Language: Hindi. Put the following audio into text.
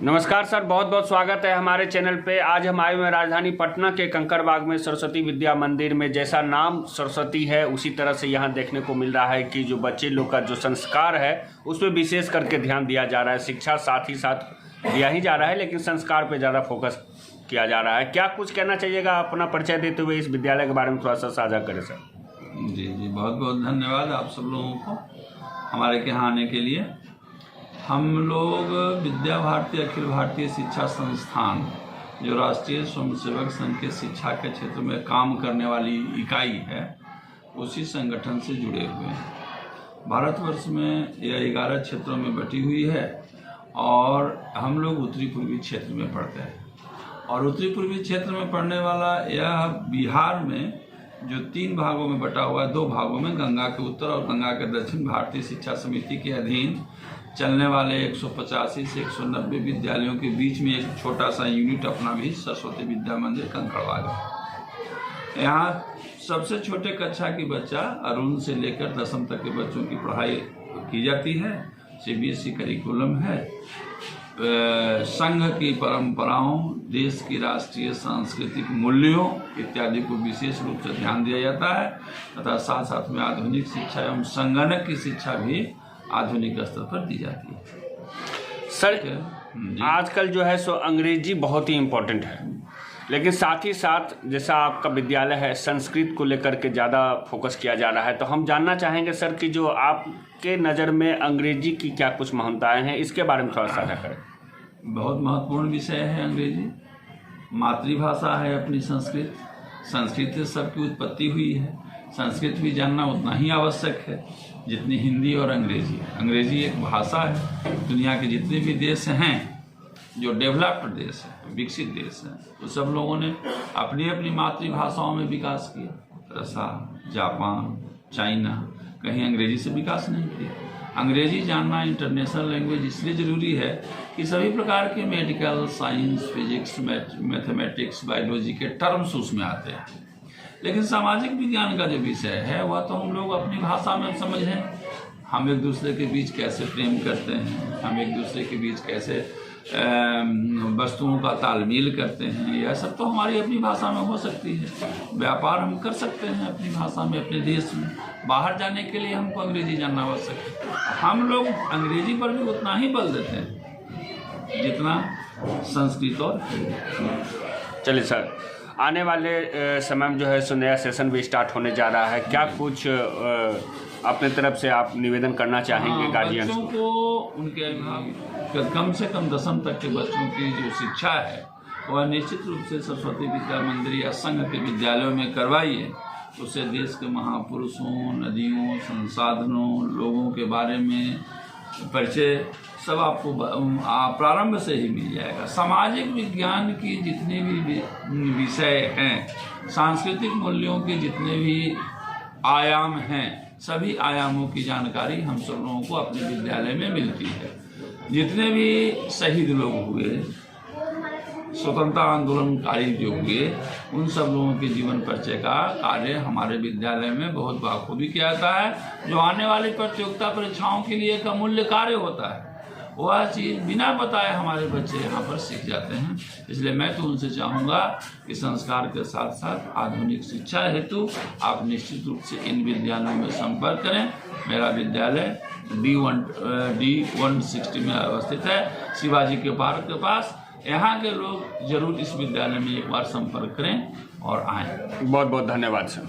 नमस्कार सर, बहुत बहुत स्वागत है हमारे चैनल पे। आज हम आए हुए हैं राजधानी पटना के कंकड़बाग में सरस्वती विद्या मंदिर में। जैसा नाम सरस्वती है उसी तरह से यहाँ देखने को मिल रहा है कि जो बच्चे लोग का जो संस्कार है उस पर विशेष करके ध्यान दिया जा रहा है। शिक्षा साथ ही साथ दिया ही जा रहा है, लेकिन संस्कार पे ज़्यादा फोकस किया जा रहा है। क्या कुछ कहना चाहिएगा, अपना परिचय देते हुए इस विद्यालय के बारे में थोड़ा सा साझा करें सर। जी, बहुत बहुत धन्यवाद आप सब लोगों को हमारे यहाँ आने के लिए। हम लोग विद्या भारती अखिल भारतीय शिक्षा संस्थान, जो राष्ट्रीय स्वयंसेवक संघ के शिक्षा के क्षेत्र में काम करने वाली इकाई है, उसी संगठन से जुड़े हुए हैं। भारतवर्ष में यह 11 क्षेत्रों में बटी हुई है और हम लोग उत्तरी पूर्वी क्षेत्र में पढ़ते हैं। और उत्तरी पूर्वी क्षेत्र में पढ़ने वाला यह बिहार में जो 3 भागों में बटा हुआ है, 2 भागों में, गंगा के उत्तर और गंगा के दक्षिण, भारतीय शिक्षा समिति के अधीन चलने वाले 185 से 190 विद्यालयों के बीच में एक छोटा सा यूनिट अपना भी सरस्वती विद्या मंदिर कंकड़बाग है। यहाँ सबसे छोटे कक्षा की बच्चा अरुण से लेकर 10वीं तक के बच्चों की पढ़ाई की जाती है। CBSE करिकुलम है। संघ की परंपराओं, देश की राष्ट्रीय सांस्कृतिक मूल्यों इत्यादि को विशेष रूप से ध्यान दिया जाता है तथा साथ साथ में आधुनिक शिक्षा एवं संगणक की शिक्षा भी आधुनिक स्तर पर दी जाती है। सर, आजकल जो है सो अंग्रेजी बहुत ही इम्पोर्टेंट है, लेकिन साथ ही साथ जैसा आपका विद्यालय है, संस्कृत को लेकर के ज़्यादा फोकस किया जा रहा है। तो हम जानना चाहेंगे सर कि जो आपके नज़र में अंग्रेजी की क्या कुछ महानताएं हैं, इसके बारे में थोड़ा साझा करें। बहुत महत्वपूर्ण विषय है अंग्रेजी। मातृभाषा है अपनी संस्कृत। संस्कृत से सबकी उत्पत्ति हुई है। संस्कृत भी जानना उतना ही आवश्यक है जितनी हिंदी और अंग्रेजी। अंग्रेजी एक भाषा है। दुनिया के जितने भी देश हैं जो डेवलप्ड देश हैं, विकसित देश हैं, तो सब लोगों ने अपनी अपनी मातृभाषाओं में विकास किया। रसा, जापान, चाइना, कहीं अंग्रेजी से विकास नहीं किया। अंग्रेजी जानना इंटरनेशनल लैंग्वेज इसलिए ज़रूरी है कि सभी प्रकार के medical, science, physics, mathematics, biology के टर्म्स उसमें आते हैं। लेकिन सामाजिक विज्ञान का जो विषय है वह तो हम लोग अपनी भाषा में समझें। हम एक दूसरे के बीच कैसे प्रेम करते हैं, हम एक दूसरे के बीच कैसे वस्तुओं का तालमेल करते हैं, यह सब तो हमारी अपनी भाषा में हो सकती है। व्यापार हम कर सकते हैं अपनी भाषा में, अपने देश में। बाहर जाने के लिए हमको अंग्रेजी जानना आवश्यक है। हम लोग अंग्रेजी पर भी उतना ही बल देते हैं जितना संस्कृत और हिंदी। चलिए सर, आने वाले समय में जो है सो नया सेशन भी स्टार्ट होने जा रहा है। क्या कुछ अपने तरफ से आप निवेदन करना चाहेंगे गार्जियंस बच्चों को? उनके कम से कम 10वीं तक के बच्चों की जो शिक्षा है वह निश्चित रूप से सरस्वती विद्या मंदिर या संघ के विद्यालयों में करवाइए। उससे देश के महापुरुषों, नदियों, संसाधनों, लोगों के बारे में परिचय सब आपको प्रारंभ से ही मिल जाएगा। सामाजिक विज्ञान की जितने भी विषय हैं, सांस्कृतिक मूल्यों के जितने भी आयाम हैं, सभी आयामों की जानकारी हम सब लोगों को अपने विद्यालय में मिलती है। जितने भी शहीद लोग हुए, स्वतंत्रता आंदोलनकारी जो हुए, उन सब लोगों के जीवन परिचय का कार्य हमारे विद्यालय में बहुत बखूबी किया जाता है, जो आने वाली प्रतियोगिता परीक्षाओं के लिए एक अमूल्य कार्य होता है। वह चीज़ बिना बताए हमारे बच्चे यहाँ पर सीख जाते हैं। इसलिए मैं तो उनसे चाहूँगा कि संस्कार के साथ साथ आधुनिक शिक्षा हेतु आप निश्चित रूप से इन विद्यालयों में संपर्क करें। मेरा विद्यालय D160 में अवस्थित है, शिवाजी के पार्क के पास। यहाँ के लोग जरूर इस विद्यालय में एक बार संपर्क करें और आएँ। बहुत बहुत धन्यवाद सर।